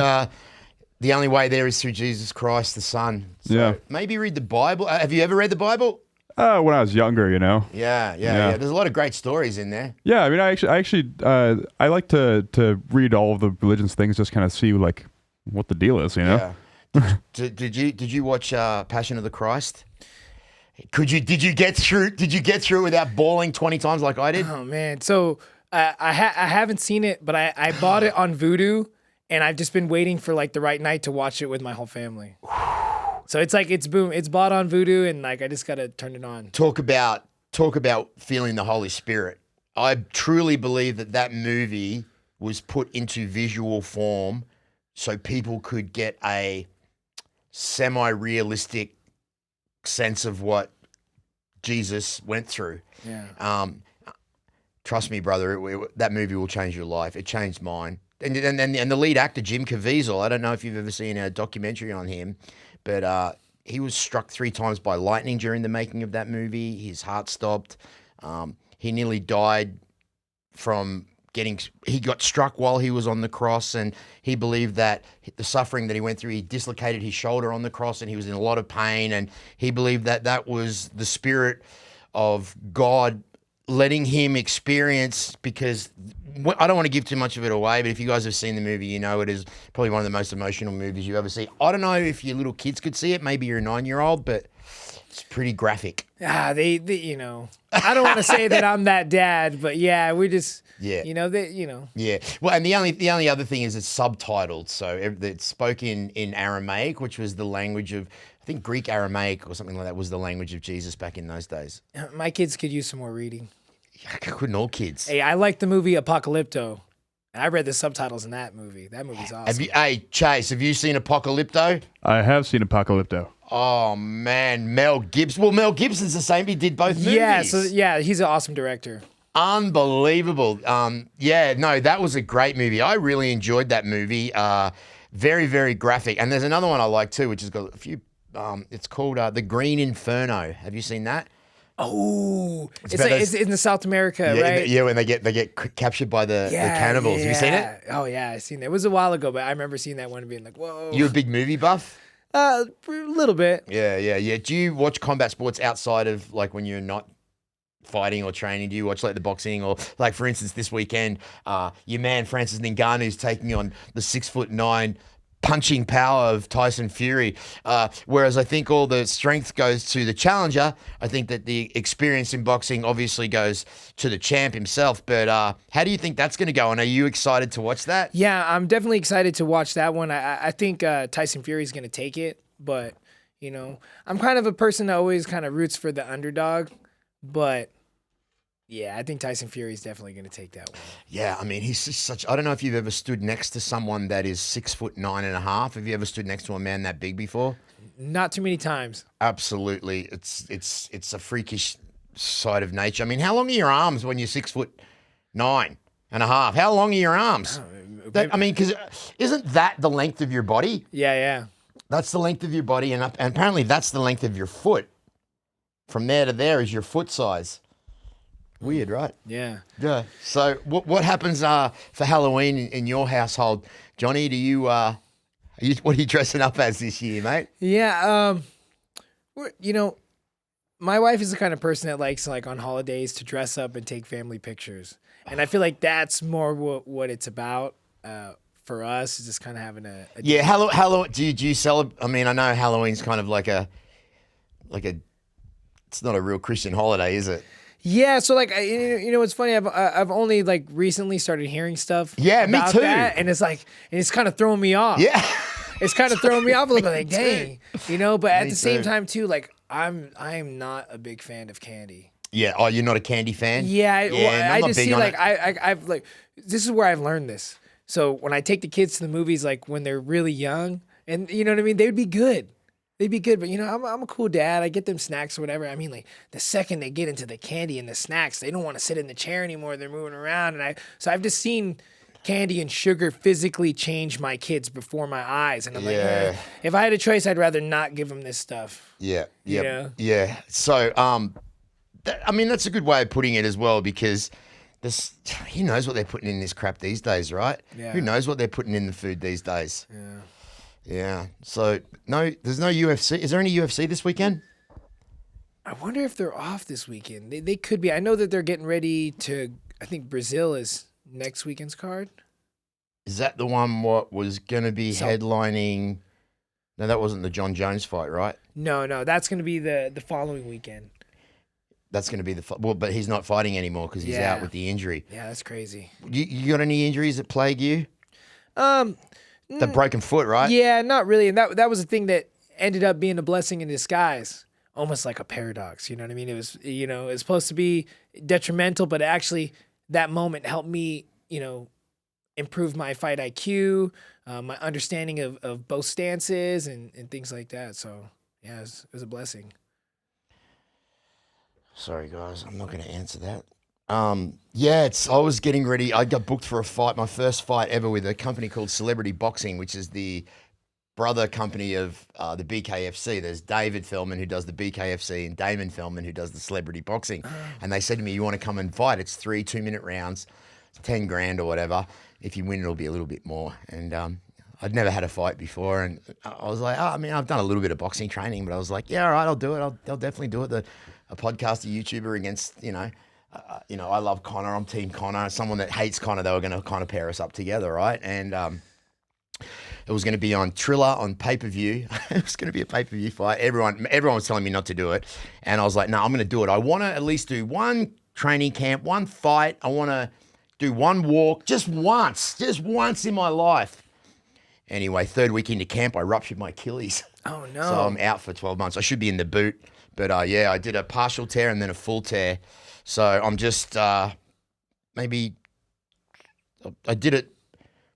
the only way there is through Jesus Christ, the Son. So maybe read the Bible. Have you ever read the Bible? When I was younger, you know. Yeah. There's a lot of great stories in there. Yeah, I mean, I like to read all of the religions things, just kind of see like what the deal is, you know. Yeah. Did you watch Passion of the Christ? Did you get through it without bawling 20 times like I did? Oh man, so I haven't seen it, but I bought it on Vudu, and I've just been waiting for like the right night to watch it with my whole family. So it's like it's bought on Vudu, and like I just gotta turn it on. Talk about feeling the Holy Spirit. I truly believe that movie was put into visual form so people could get a semi-realistic sense of what Jesus went through. Yeah. Trust me, brother, that movie will change your life. It changed mine. And the lead actor, Jim Caviezel, I don't know if you've ever seen a documentary on him, but he was struck 3 times by lightning during the making of that movie. His heart stopped. He nearly died from he got struck while he was on the cross, and he believed that the suffering that he went through, he dislocated his shoulder on the cross and he was in a lot of pain, and he believed that was the Spirit of God letting him experience, because I don't want to give too much of it away, but if you guys have seen the movie, you know it is probably one of the most emotional movies you ever see. I don't know if your little kids could see it, maybe you're a 9-year-old, but it's pretty graphic. They you know, I don't want to say that I'm that dad, but yeah, we just, you know, Yeah. Well, and the only other thing is it's subtitled, so it's spoken in Aramaic, which was the language of, I think Greek Aramaic or something like that was the language of Jesus back in those days. My kids could use some more reading. Couldn't all kids? Hey, I like the movie Apocalypto. I read the subtitles in that movie. That movie's awesome. Hey, Chase, have you seen Apocalypto? I have seen Apocalypto. Oh, man. Mel Gibson. Well, Mel Gibson's the same. He did both movies. Yeah, he's an awesome director. Unbelievable. That was a great movie. I really enjoyed that movie. Very, very graphic. And there's another one I like too, which has got a few. It's called The Green Inferno. Have you seen that? Oh, it's in the South America, right? When they get captured by the cannibals. Have you seen it? Oh yeah, I seen that. It was a while ago, but I remember seeing that one and being like, whoa. You a big movie buff? A little bit. Yeah. Do you watch combat sports outside of like when you're not fighting or training? Do you watch like the boxing or like, for instance, this weekend, your man Francis Ngannou's taking on the 6'9" punching power of Tyson Fury. Whereas I think all the strength goes to the challenger. I think that the experience in boxing obviously goes to the champ himself. But how do you think that's going to go? And are you excited to watch that? Yeah, I'm definitely excited to watch that one. I think Tyson Fury's going to take it. But, I'm kind of a person that always kind of roots for the underdog. But yeah, I think Tyson Fury is definitely going to take that one. Yeah, I mean, he's just such. I don't know if you've ever stood next to someone that is 6'9.5". Have you ever stood next to a man that big before? Not too many times. Absolutely, it's a freakish side of nature. I mean, how long are your arms when you're 6'9.5"? How long are your arms? Because isn't that the length of your body? Yeah. That's the length of your body, and apparently that's the length of your foot. From there to there is your foot size. Weird, right? Yeah. So what happens for Halloween in your household, Johnny? Do you what are you dressing up as this year, mate? Yeah. My wife is the kind of person that likes like on holidays to dress up and take family pictures, and I feel like that's more what it's about. For us, is just kind of having a Halloween. Do you celebrate? I mean, I know Halloween's kind of like a. It's not a real Christian holiday, is it? Yeah, so like it's funny. I've only like recently started hearing stuff. Yeah, me too. That, and it's kind of throwing me off. Yeah, it's kind of throwing me off a little bit. Like, dang, But at the same time too, like I am not a big fan of candy. Yeah. Oh, you're not a candy fan? Yeah. I just see like I've like this is where I've learned this. So when I take the kids to the movies, like when they're really young, and you know what I mean, they would be good. They'd be good, but I'm a cool dad. I get them snacks or whatever. I mean, like the second they get into the candy and the snacks, they don't want to sit in the chair anymore. They're moving around, so I've just seen candy and sugar physically change my kids before my eyes, and I'm like, if I had a choice, I'd rather not give them this stuff. Yeah. So, that's a good way of putting it as well, because who knows what they're putting in this crap these days, right? Yeah. Who knows what they're putting in the food these days? Yeah. Yeah. So there's no UFC. Is there any UFC this weekend? I wonder if they're off this weekend. They could be. I know that they're getting ready to. I think Brazil is next weekend's card. Is that the one what was going to be headlining? No, that wasn't the John Jones fight, right? No. That's going to be the following weekend. That's going to be but he's not fighting anymore because he's out with the injury. Yeah, that's crazy. You got any injuries that plague you? The broken foot, right? Yeah, not really. And that was a thing that ended up being a blessing in disguise, almost like a paradox. You know what I mean? It was, it was supposed to be detrimental, but actually that moment helped me, improve my fight IQ, my understanding of both stances and things like that. So yeah, it was a blessing. Sorry, guys, I'm not going to answer that. I was getting ready. I got booked for a fight, my first fight ever, with a company called Celebrity Boxing, which is the brother company of the BKFC. There's David Feldman, who does the BKFC, and Damon Feldman, who does the Celebrity Boxing. And they said to me, you want to come and fight? It's 3 2-minute rounds, it's $10,000 or whatever. If you win, it'll be a little bit more. And I'd never had a fight before, and I was like, I've done a little bit of boxing training, but I was like, yeah, all right, I'll do it. I'll definitely do it. A podcaster, YouTuber against, I love Connor. I'm Team Connor. Someone that hates Connor, they were going to kind of pair us up together, right? And it was going to be on Triller on pay-per-view. It was going to be a pay-per-view fight. Everyone was telling me not to do it, and I was like, no, I'm going to do it. I want to at least do one training camp, one fight. I want to do one walk, just once in my life. Anyway, 3rd week into camp, I ruptured my Achilles. Oh no! So I'm out for 12 months. I should be in the boot. But I did a partial tear and then a full tear. So I'm just maybe I did it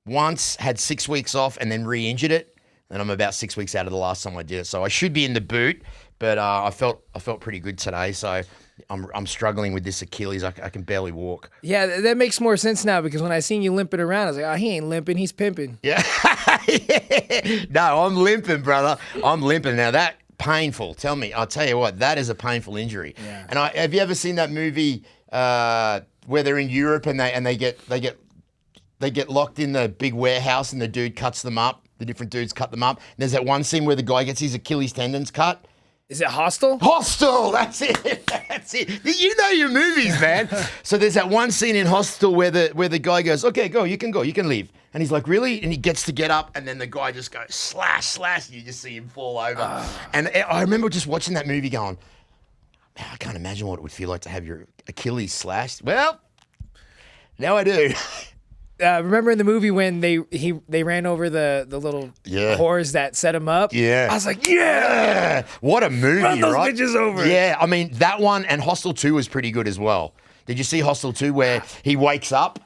once, had 6 weeks off, and then re-injured it. And I'm about 6 weeks out of the last time I did it. So I should be in the boot, but I felt pretty good today. So I'm struggling with this Achilles. I can barely walk. Yeah, that makes more sense now because when I seen you limping around, I was like, oh, he ain't limping, he's pimping. Yeah. No, I'm limping, brother. I'm limping. Now that painful. I'll tell you what, that is a painful injury. Yeah. And have you ever seen that movie where they're in Europe and they get locked in the big warehouse and the dude cuts them up? The different dudes cut them up. And there's that one scene where the guy gets his Achilles tendons cut. Is it Hostel? Hostel, that's it. That's it. You know your movies, man. So there's that one scene in Hostel where the guy goes, okay, go, you can leave. And he's like, really? And he gets to get up, and then the guy just goes slash, and you just see him fall over. And I remember just watching that movie going, man, I can't imagine what it would feel like to have your Achilles slashed. Well, now I do. Remember in the movie when they ran over the little whores that set him up? Yeah. I was like, yeah! What a movie, Run those right? bitches over. Yeah, I mean, that one and Hostel 2 was pretty good as well. Did you see Hostel 2 where he wakes up?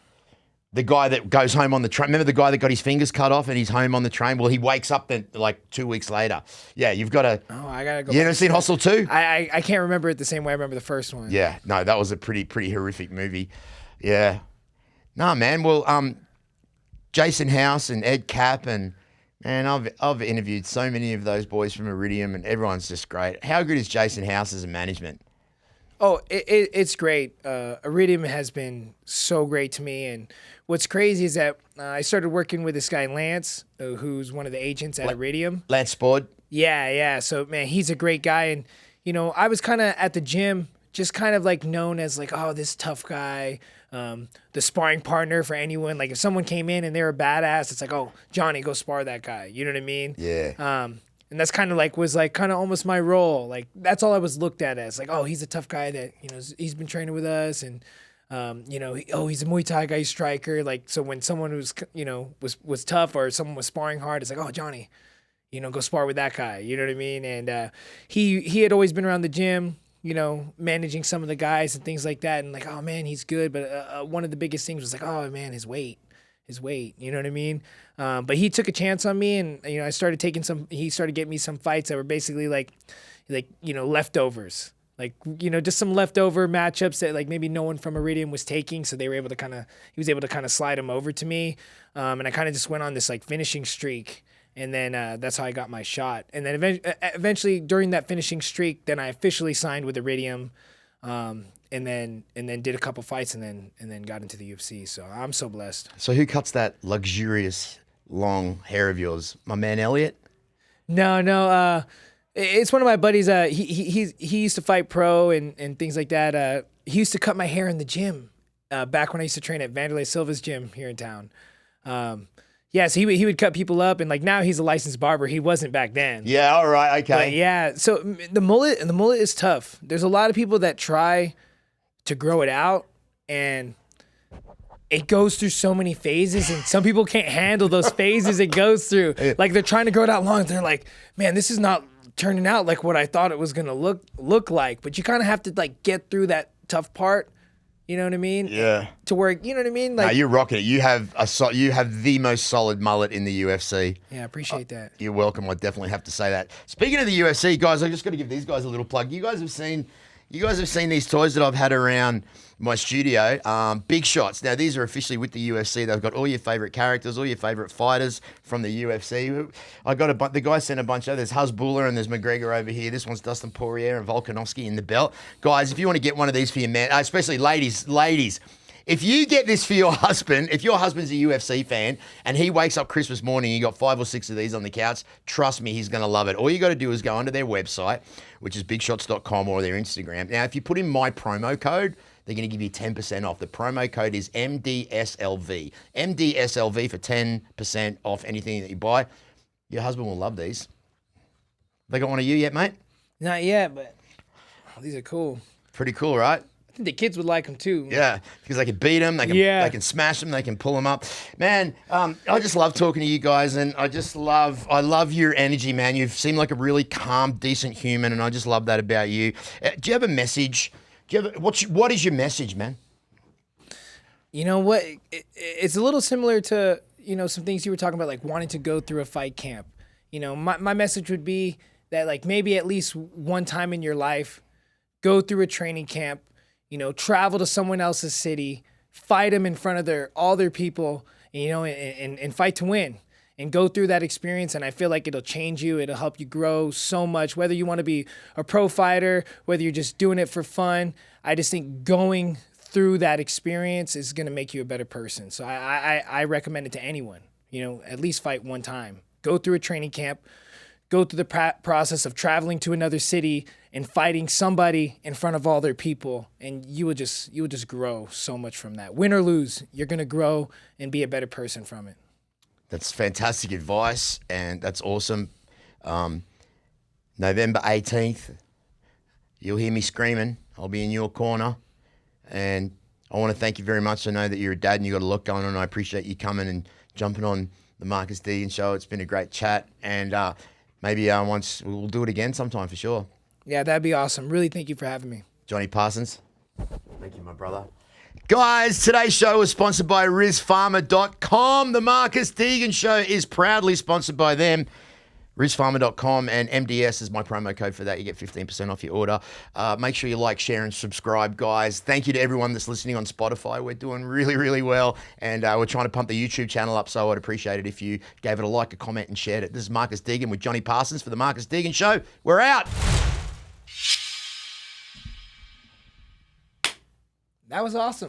The guy that goes home on the train. Remember the guy that got his fingers cut off and he's home on the train? Well, he wakes up then like 2 weeks later. Yeah, you've got to... Oh, I got to go. You ever seen Hostel 2? I can't remember it the same way I remember the first one. Yeah, no, that was a pretty horrific movie. Yeah. No, man, well... Jason House and Ed Cap and I've interviewed so many of those boys from Iridium and everyone's just great. How good is Jason House as a management? Oh, it's great. Iridium has been so great to me, and what's crazy is that I started working with this guy Lance, who's one of the agents at Iridium. Lance Spord? Yeah. So man, he's a great guy, and I was kind of at the gym, just kind of like known as like, oh, this tough guy. The sparring partner for anyone. Like if someone came in and they were badass, it's like, oh, Johnny, go spar that guy. You know what I mean? Yeah. And that's kind of like was like kind of almost my role. Like that's all I was looked at as. Like, oh, he's a tough guy that he's been training with us, and he's a Muay Thai guy, striker. Like so when someone was was tough or someone was sparring hard, it's like, oh, Johnny, go spar with that guy. You know what I mean? And he had always been around the gym. Managing some of the guys and things like that. And like, oh man, he's good. But one of the biggest things was like, oh man, his weight, you know what I mean? But he took a chance on me and, I started he started getting me some fights that were basically like, leftovers, like, just some leftover matchups that like maybe no one from Iridium was taking. So he was able to kind of slide them over to me. And I kind of just went on this like finishing streak. And then that's how I got my shot. And then eventually, during that finishing streak, then I officially signed with Iridium, and then did a couple fights, and then got into the UFC. So I'm so blessed. So who cuts that luxurious long hair of yours? My man Elliot? No. It's one of my buddies. He used to fight pro and things like that. He used to cut my hair in the gym back when I used to train at Vanderlei Silva's gym here in town. Yeah, so he would cut people up, and like now he's a licensed barber. He wasn't back then. Yeah, all right, okay. But yeah, so the mullet is tough. There's a lot of people that try to grow it out, and it goes through so many phases, and some people can't handle those phases it goes through. Like they're trying to grow it out long, and they're like, man, this is not turning out like what I thought it was gonna look like. But you kind of have to like get through that tough part. You know what I mean? Yeah. To where, you know what I mean? Like, you're rocking it. You have the most solid mullet in the UFC. Yeah, I appreciate that. You're welcome. I definitely have to say that. Speaking of the UFC, guys, I just got to give these guys a little plug. You guys have seen these toys that I've had around my studio. Big Shots. Now, these are officially with the UFC. They've got all your favorite characters, all your favorite fighters from the UFC. The guy sent a bunch of. There's Hasbulla and there's McGregor over here. This one's Dustin Poirier and Volkanovski in the belt. Guys, if you want to get one of these for your man, especially ladies, if you get this for your husband, if your husband's a UFC fan and he wakes up Christmas morning, you got 5 or 6 of these on the couch, trust me, he's going to love it. All you got to do is go onto their website, which is bigshots.com, or their Instagram. Now, if you put in my promo code, they're going to give you 10% off. The promo code is MDSLV. MDSLV for 10% off anything that you buy. Your husband will love these. They got one of you yet, mate? Not yet, but these are cool. Pretty cool, right? I think the kids would like them too. Yeah, because they can beat them, they can smash them, they can pull them up. Man, I just love talking to you guys, and I love your energy, man. You seem like a really calm, decent human, and I just love that about you. Do you have a message What is your message, man? You know what? It's a little similar to, some things you were talking about, like wanting to go through a fight camp. My message would be that, like, maybe at least one time in your life, go through a training camp, travel to someone else's city, fight them in front of all their people, and fight to win. And go through that experience, and I feel like it'll change you. It'll help you grow so much, whether you want to be a pro fighter, whether you're just doing it for fun. I just think going through that experience is going to make you a better person. So I recommend it to anyone, at least fight one time. Go through a training camp, go through the process of traveling to another city and fighting somebody in front of all their people, and you will just grow so much from that. Win or lose, you're going to grow and be a better person from it. That's fantastic advice, and that's awesome. November 18th, you'll hear me screaming. I'll be in your corner, and I want to thank you very much. I know that you're a dad and you got a lot going on. I appreciate you coming and jumping on the Marcus Deegan Show. It's been a great chat, and maybe once we'll do it again sometime for sure. Yeah, that'd be awesome. Really, thank you for having me. Jonny Parsons. Thank you, my brother. Guys, today's show is sponsored by RizPharma.com. The Marcus Deegan Show is proudly sponsored by them. RizPharma.com, and MDS is my promo code for that. You get 15% off your order. Make sure you like, share, and subscribe, guys. Thank you to everyone that's listening on Spotify. We're doing really, really well, and we're trying to pump the YouTube channel up, so I'd appreciate it if you gave it a like, a comment, and shared it. This is Marcus Deegan with Jonny Parsons for The Marcus Deegan Show. We're out. That was awesome.